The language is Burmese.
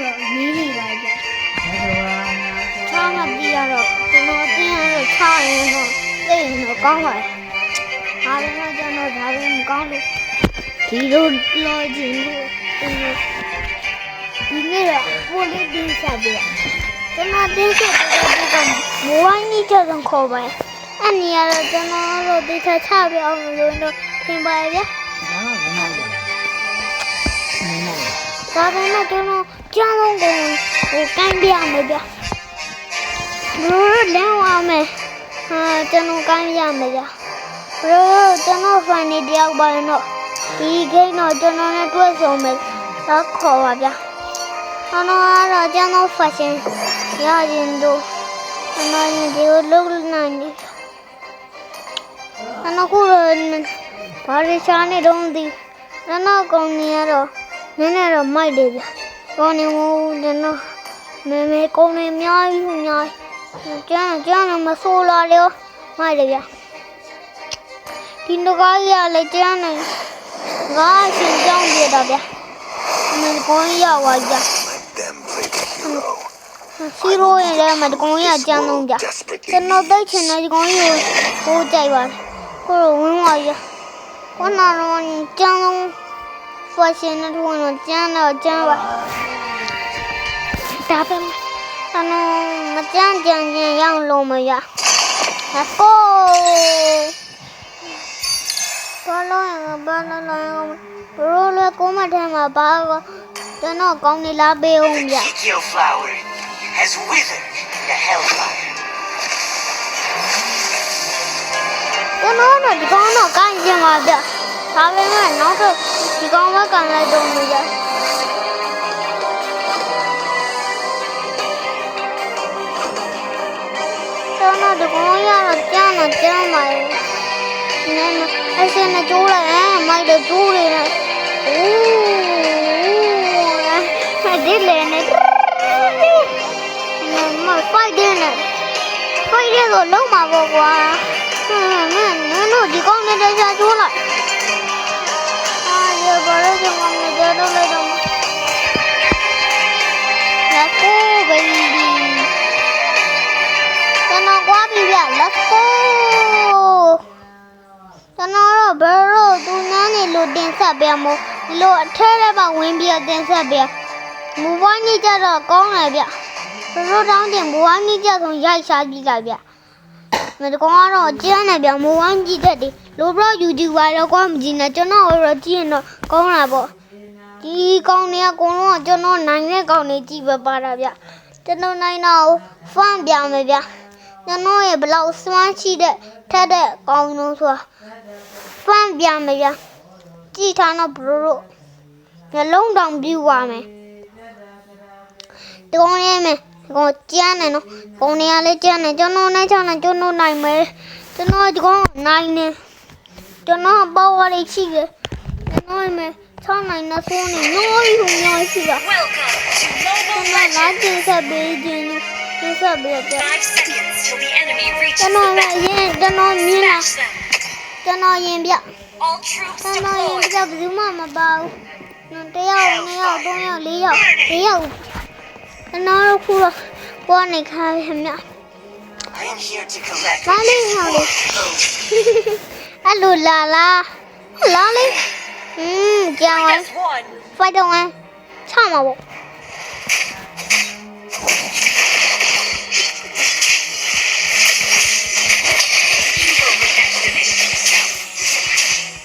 တော့နီးနေပါကြချားမတီးရတော့ကျွန်တော်တင်းရတော့ချားရင်တော့သိရင်တော့ကောင်းပါတယ်ဒါပေမဲ့ကျွန်တော်ဒါလည်းမကောင်းလို့ဒီလိုလောချင်လို့ဒီနေ့တော့ပိုလေးတင်းစားပြကျွန်တော်တင်းစားတဲ့ကမိုးဝိုင်းကြီးကြောင့်ခေါ်ပါတယ်အဲ့နေရာတော့ကျွန်တော်တို့ဒီချက်ချပြအောင်လို့တော့ထင်ပါရဲ့ဗျာဒါပေမဲ့ကျွန်တော်ကြောင်းလုံးကိုကိုင်းပြမယ်ဗျာဘလို့လမ်းဝမယ်ကျွန်တော်ကိုင်းပြမယ်ဗျာဘလို့ကျွန်တော်ဖိုင်နေတယောက်ပါရင်တော့ဒီဂိမ်းတော့ကျွန်တော်နဲ့တွေ့ဆုံမယ်တော့ခေါ်ပါဗျာကျွန်တော်ကျွန်တော် fashion ရရင်တို့ကျွန်တော်ဒီလိုလုပ်နိုင်တယ်ကျွန်တော်ကိုဘာရချာနေတော့ဒီကျွန်တော်ကောင်းနေရတော့နည်းနည်းတော့မိုက်တယ်ဗျကောင်းနေမို့ကျွန်တော်မေကောင်းနေအများကြီးကျန်းမဆိုးလာလေမိုက်တယ်ဗျဒီတော့ကရလေကျန်းနေငါရှင်ကြောင်းပြတာဗျမင်းကိုရောက်သွားကြစီရိုးရင်လည်းမတကုံရကျန်းလုံးကြကျွန်တော်သိချင်တဲ့ဒီကုံကြီးကိုကြိုက်ပါတယ်ကိုတော့ဝင်းသွားကြကိုနာတော့ကျန်းလုံး fashion နဲ့ထုံးတော့ကျန်းပါဒါပဲမကျန်းရင်ရောက်လို့မရlet's go ဘာလို့ဘရိုးလည်းကိုမထဲမှာဘာကကျွန်တော်ကောင်းနေလားပေးအောင်ဗျ Your flower has withered in the hellfire ကျွန်တော်တော့ဒီကောင်းတော့ကိုင်းကျင်ပါဗျဒါပေမဲ့နောက်တော့ဒီကောင်းကကန်လိုက်တော့မရကျွန်တော်ဒီကောင်းရတော့ကျန်းပါရဲ့နည်းအစနဲ့ကျိုးလိုက်မိုက်တော့ကျိုးနေတယ်ဒီလေနဲ့မဖိုက်တယ်တော့လုံးမှာပေါ့ကွာနင်တို့ဒီကောင်းနေတဲ့ရှာကျိုးလိုက်ရပါလေကျွန်တော်မကြတော့လိုက်တော့let's go baby ကျွန်တော်ကွာပြီဗျ let's go ကျွန်တော်တော့ဘယ်တော့သူနန်းနေလို့တင်ဆက်ပြမို့ဒီလိုအထဲထဲမှာဝင်ပြီးတင်ဆက်ပြမူဝိုင်းကြီးကြတော့ကောင်းတယ်ဗျဘယ်တော့တောင်းတင်မူဝိုင်းကြီးကြဆုံးရိုက်ရှားကြည့်လိုက်ဗျမတကောင်ကတော့ကျန်းတယ်ဗျမူဝိုင်းကြီးတက်တယ်လိုဘလော့ YouTuber တော့ကွာမကြည့်နဲ့ကျွန်တော်တော့ကြည့်ရင်တော့ကောင်းတာပေါ့ဒီကောင်းနေအကုန်လုံးကကျွန်တော်နိုင်တဲ့ကောင်းနေကြည့်ပဲပါတာဗျကျွန်တော်နိုင်တော့ဖန်ပြမယ်ဗျကျွန်တော်ရဲ့ဘလောက်စွမ်းရှိတဲ့ထက်တဲ့ကောင်းလုံးဆိုတာဖန်ပြမယ်ဗျကြည့်ထားတော့ဘလို့မျက်လုံးတောင်ပြူပါမယ်တုံးရဲမယ်ကိုကျန်းတယ်နော်ကိုနေရလဲကျန်းတယ်ကျွန်တော်နိုင်ချမ်းတယ်ကျွန်တော်နိုင်မယ်ကျွန်တော်ဒီကောင်နိုင်နေကျွန်တော်ပေါ့ဝလေးရှိတယ်ကျွန်တော်မယ်ချောင်းနိုင်နေဆိုးနေနိုးယူနိုးရှိတာကျွန်တော်လာကျင်ဆက်ပေးခြင်းကျင်ဆက်ပေးတယ်ကျွန်တော်လည်းရင်ကျွန်တော်မြင်လာကျွန်တော်ရင်ပြကျွန်တော်ရင်ပြဘယ်သူမှမပါဘူးတယောက်2ယောက်3ယောက်4ယောက်4ယောက်ကျွန်တော်တို့ခုတော့ပေါ်နေခါရမြတ်လာလေးဟောလေးအလိုလာလေးကြောင်ဖိုက်တော့ချမှာပေါ့